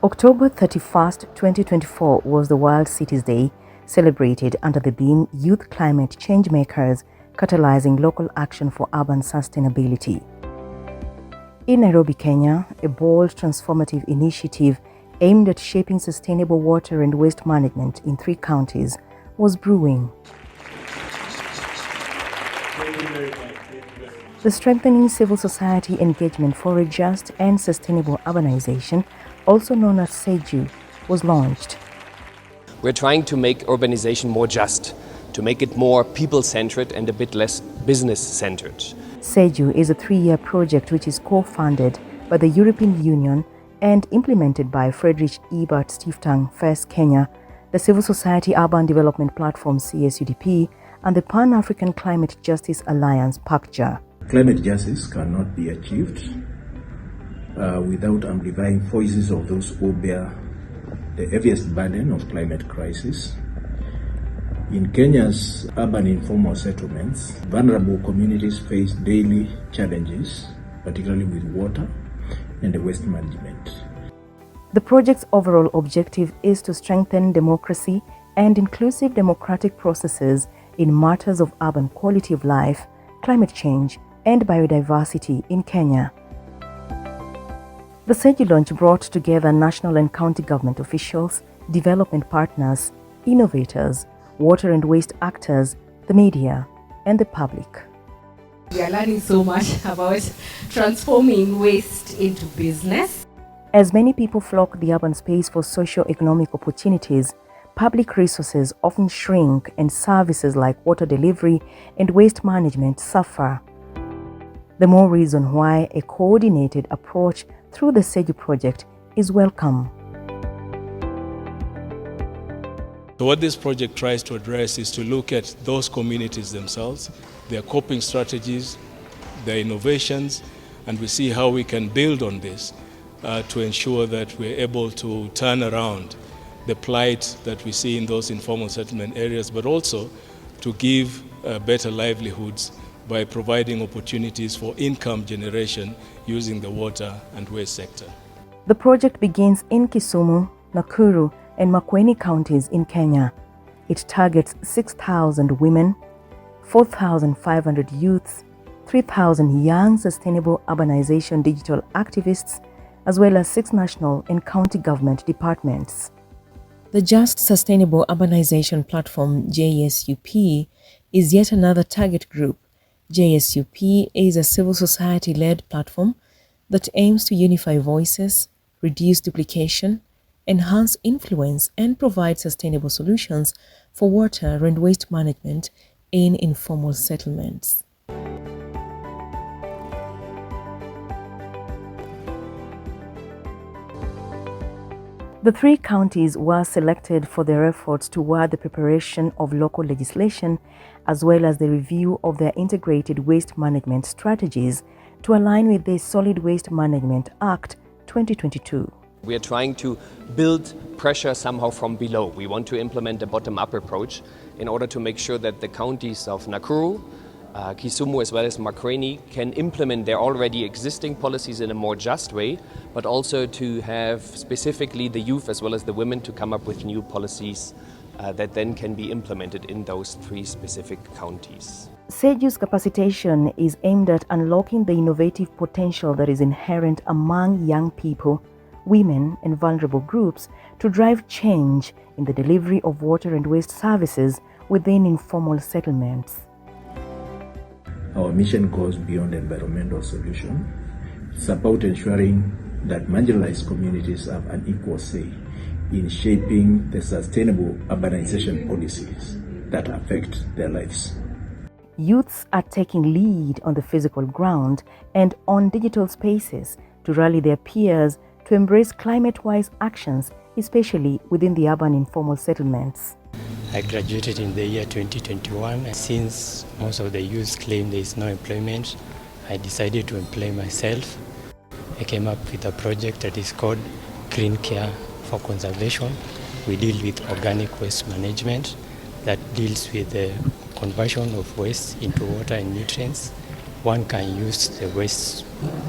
October 31st, 2024 was the World Cities Day, celebrated under the theme Youth Climate Changemakers, Catalyzing Local Action for Urban Sustainability. In Nairobi, Kenya, a bold transformative initiative aimed at shaping sustainable water and waste management in 3 counties was brewing. The Strengthening Civil Society Engagement for a Just and Sustainable Urbanization, also known as SCEJU, was launched. We're trying to make urbanization more just, to make it more people-centered and a bit less business-centered. SCEJU is a 3-year project which is co-funded by the European Union and implemented by Friedrich Ebert Stiftung First Kenya, the Civil Society Urban Development Platform CSUDP, and the Pan-African Climate Justice Alliance PACJA. Climate justice cannot be achieved without amplifying voices of those who bear the heaviest burden of climate crisis. In Kenya's urban informal settlements, vulnerable communities face daily challenges, particularly with water and waste management. The project's overall objective is to strengthen democracy and inclusive democratic processes in matters of urban quality of life, climate change, and biodiversity in Kenya. The SCEJU launch brought together national and county government officials, development partners, innovators, water and waste actors, the media, and the public. We are learning so much about transforming waste into business. As many people flock the urban space for socio-economic opportunities, public resources often shrink and services like water delivery and waste management suffer. The more reason why a coordinated approach through the SCEJU project is welcome. So what this project tries to address is to look at those communities themselves, their coping strategies, their innovations, and we see how we can build on this to ensure that we're able to turn around the plight that we see in those informal settlement areas, but also to give better livelihoods by providing opportunities for income generation using the water and waste sector. The project begins in Kisumu, Nakuru, and Makueni counties in Kenya. It targets 6,000 women, 4,500 youths, 3,000 young sustainable urbanization digital activists, as well as 6 national and county government departments. The Just Sustainable Urbanization Platform, JSUP, is yet another target group. JSUP is a civil society-led platform that aims to unify voices, reduce duplication, enhance influence, and provide sustainable solutions for water and waste management in informal settlements. The 3 counties were selected for their efforts toward the preparation of local legislation as well as the review of their integrated waste management strategies to align with the Solid Waste Management Act 2022. We are trying to build pressure somehow from below. We want to implement a bottom-up approach in order to make sure that the counties of Nakuru, Kisumu as well as Makueni can implement their already existing policies in a more just way, but also to have specifically the youth as well as the women to come up with new policies that then can be implemented in those 3 specific counties. SCEJU's capacitation is aimed at unlocking the innovative potential that is inherent among young people, women, and vulnerable groups to drive change in the delivery of water and waste services within informal settlements. Our mission goes beyond environmental solution. It's about ensuring that marginalized communities have an equal say in shaping the sustainable urbanization policies that affect their lives. Youths are taking lead on the physical ground and on digital spaces to rally their peers to embrace climate-wise actions, especially within the urban informal settlements. I graduated in the year 2021. Since most of the youth claim there is no employment, I decided to employ myself. I came up with a project that is called Green Care for Conservation. We deal with organic waste management that deals with the conversion of waste into water and nutrients. One can use the waste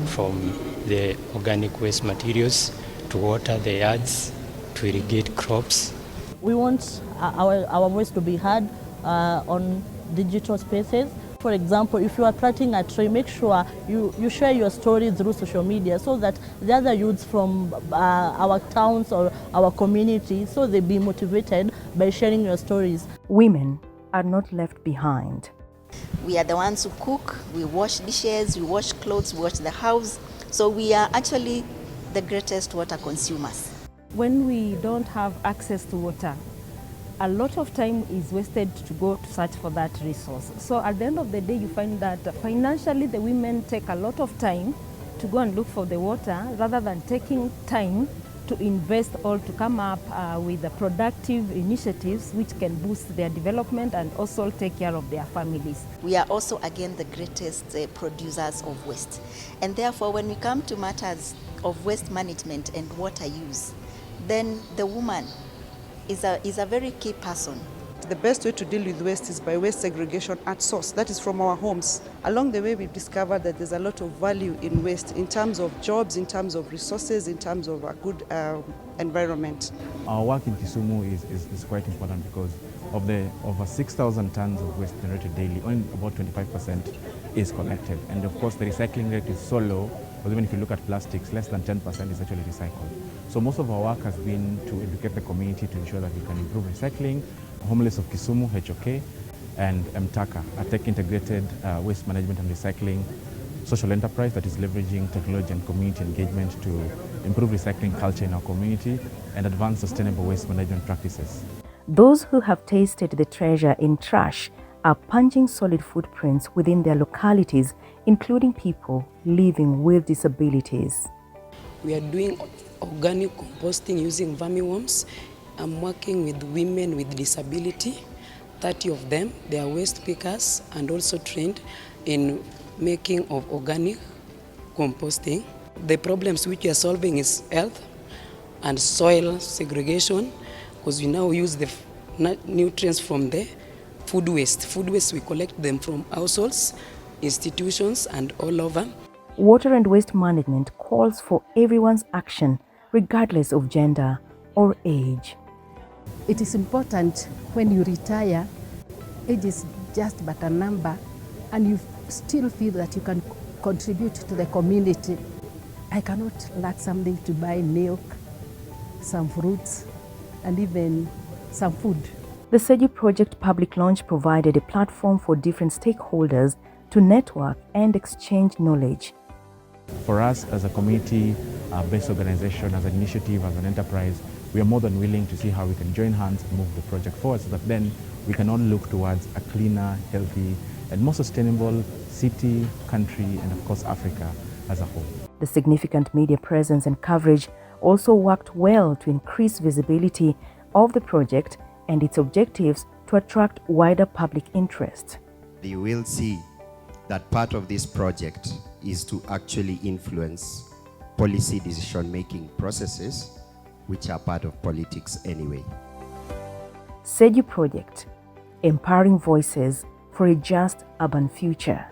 from the organic waste materials to water the yards, to irrigate crops. We want our voice to be heard on digital spaces. For example, if you are planting a tree, make sure you share your story through social media so that the other youths from our towns or our community, so they be motivated by sharing your stories. Women are not left behind. We are the ones who cook, we wash dishes, we wash clothes, we wash the house. So we are actually the greatest water consumers. When we don't have access to water, a lot of time is wasted to go to search for that resource. So at the end of the day, you find that financially the women take a lot of time to go and look for the water rather than taking time to invest or to come up with the productive initiatives which can boost their development and also take care of their families. We are also again the greatest producers of waste. And therefore when we come to matters of waste management and water use, then the woman is a very key person. The best way to deal with waste is by waste segregation at source, that is from our homes. Along the way, we've discovered that there's a lot of value in waste in terms of jobs, in terms of resources, in terms of a good environment. Our work in Kisumu is quite important because of the over 6,000 tons of waste generated daily, only about 25% is collected. And of course, the recycling rate is so low, because even if you look at plastics, less than 10% is actually recycled. So most of our work has been to educate the community to ensure that we can improve recycling. Homeless of Kisumu, HOK, and MTAKA, a tech-integrated waste management and recycling social enterprise that is leveraging technology and community engagement to improve recycling culture in our community and advance sustainable waste management practices. Those who have tasted the treasure in trash are punching solid footprints within their localities, including people living with disabilities. We are doing organic composting using vermiworms. I'm working with women with disability, 30 of them. They are waste pickers and also trained in making of organic composting. The problems which we are solving is health and soil segregation, because we now use the nutrients from the food waste. Food waste, we collect them from households, institutions, and all over. Water and waste management calls for everyone's action, regardless of gender or age. It is important when you retire, age is just but a number, and you still feel that you can contribute to the community. I cannot lack something to buy milk, some fruits, and even some food. The SCEJU project public launch provided a platform for different stakeholders to network and exchange knowledge. For us as a community-based organization, as an initiative, as an enterprise, we are more than willing to see how we can join hands and move the project forward so that then we can all look towards a cleaner, healthy, and more sustainable city, country, and of course Africa as a whole. The significant media presence and coverage also worked well to increase visibility of the project and its objectives to attract wider public interest. You will see that part of this project is to actually influence policy decision-making processes which are part of politics anyway. SCEJU project, empowering voices for a just urban future.